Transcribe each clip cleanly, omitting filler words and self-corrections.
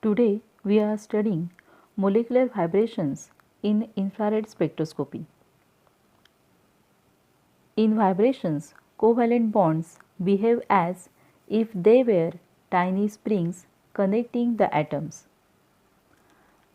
Today we are studying molecular vibrations in infrared spectroscopy. In vibrations, covalent bonds behave as if they were tiny springs connecting the atoms.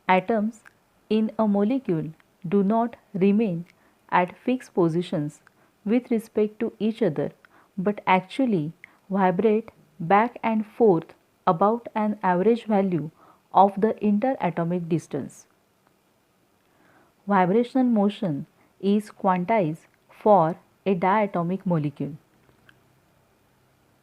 Atoms in a molecule do not remain at fixed positions with respect to each other but actually vibrate back and forth about an average value of the interatomic distance. Vibrational motion is quantized for a diatomic molecule.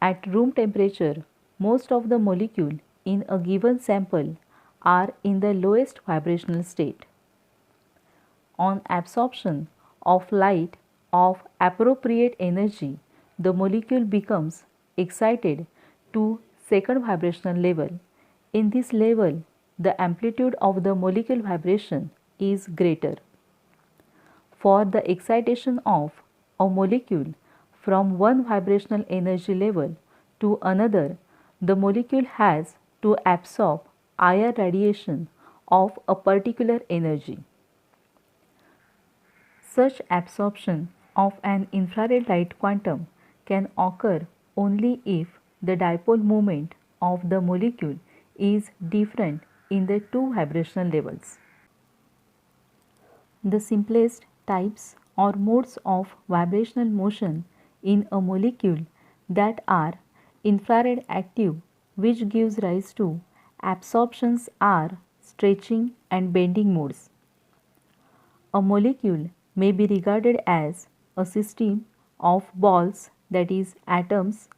At room temperature, most of the molecules in a given sample are in the lowest vibrational state. On absorption of light of appropriate energy, the molecule becomes excited to second vibrational level. In this level, the amplitude of the molecule vibration is greater. For the excitation of a molecule from one vibrational energy level to another, the molecule has to absorb IR radiation of a particular energy. Such absorption of an infrared light quantum can occur only if the dipole moment of the molecule is different in the two vibrational levels. The simplest types or modes of vibrational motion in a molecule that are infrared active, which gives rise to absorptions, are stretching and bending modes. A molecule may be regarded as a system of balls, that is atoms,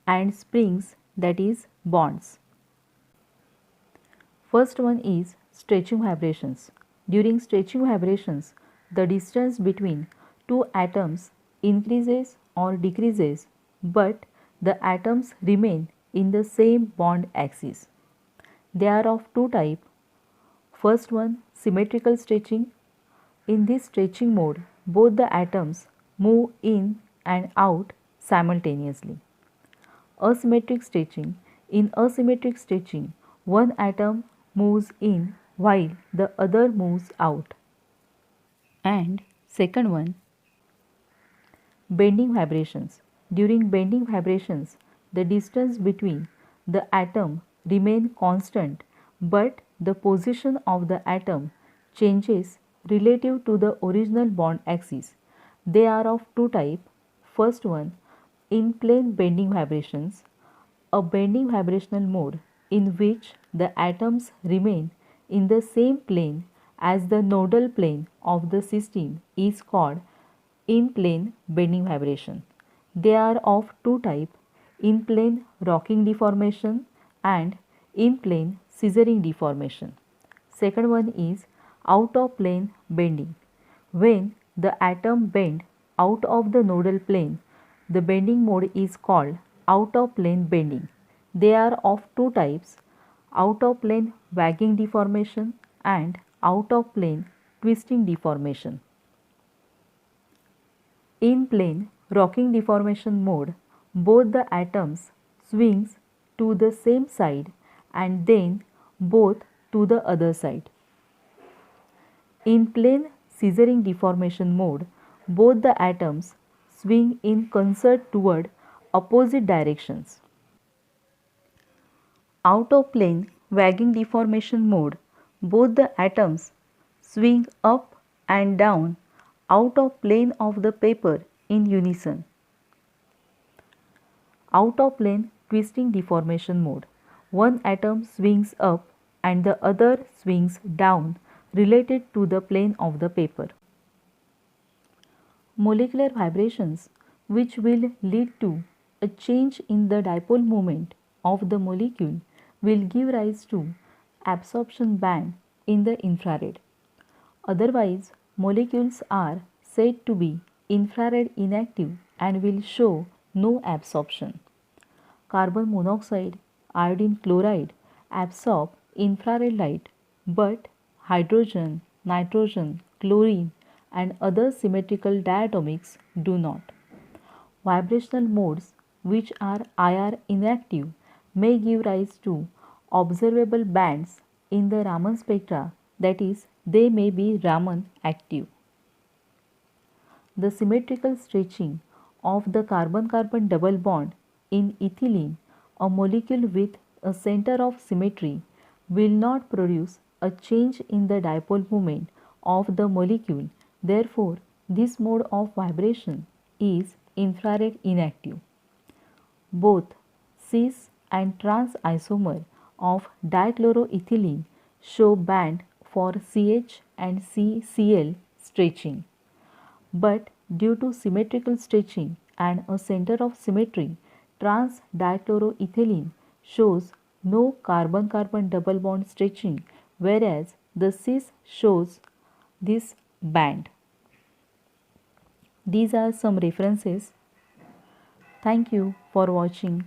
and springs, that is bonds. First one is stretching vibrations. During stretching vibrations, the distance between two atoms increases or decreases, but the atoms remain in the same bond axis. They are of two types. First one, symmetrical stretching. In this stretching mode, both the atoms move in and out simultaneously. Asymmetric stretching. In asymmetric stretching, one atom moves in while the other moves out. And second one, bending vibrations. During bending vibrations, the distance between the atom remain constant, but the position of the atom changes relative to the original bond axis. They are of two types. First one, in plane bending vibrations, a bending vibrational mode in which the atoms remain in the same plane as the nodal plane of the system is called in plane bending vibration. They are of two types, in plane rocking deformation and in plane scissoring deformation. Second one is out of plane bending. When the atom bend out of the nodal plane, the bending mode is called out of plane bending. They are of two types, out of plane wagging deformation and out of plane twisting deformation. In plane rocking deformation mode, both the atoms swings to the same side and then both to the other side. In plane scissoring deformation mode, both the atoms swing in concert toward opposite directions. Out of plane wagging deformation mode, both the atoms swing up and down out of plane of the paper in unison. Out of plane twisting deformation mode, one atom swings up and the other swings down related to the plane of the paper. Molecular vibrations, which will lead to a change in the dipole moment of the molecule, will give rise to absorption band in the infrared. Otherwise, molecules are said to be infrared inactive and will show no absorption. Carbon monoxide, iodine chloride absorb infrared light, but hydrogen, nitrogen, chlorine, and other symmetrical diatomics do not. Vibrational modes, which are IR inactive, may give rise to observable bands in the Raman spectra, that is, they may be Raman active. The symmetrical stretching of the carbon-carbon double bond in ethylene, a molecule with a center of symmetry, will not produce a change in the dipole moment of the molecule. Therefore, this mode of vibration is infrared inactive. Both cis and trans isomer of dichloroethylene show band for CH and CCl stretching. But due to symmetrical stretching and a center of symmetry, trans dichloroethylene shows no carbon-carbon double bond stretching, whereas the cis shows this band. These are some references. Thank you for watching.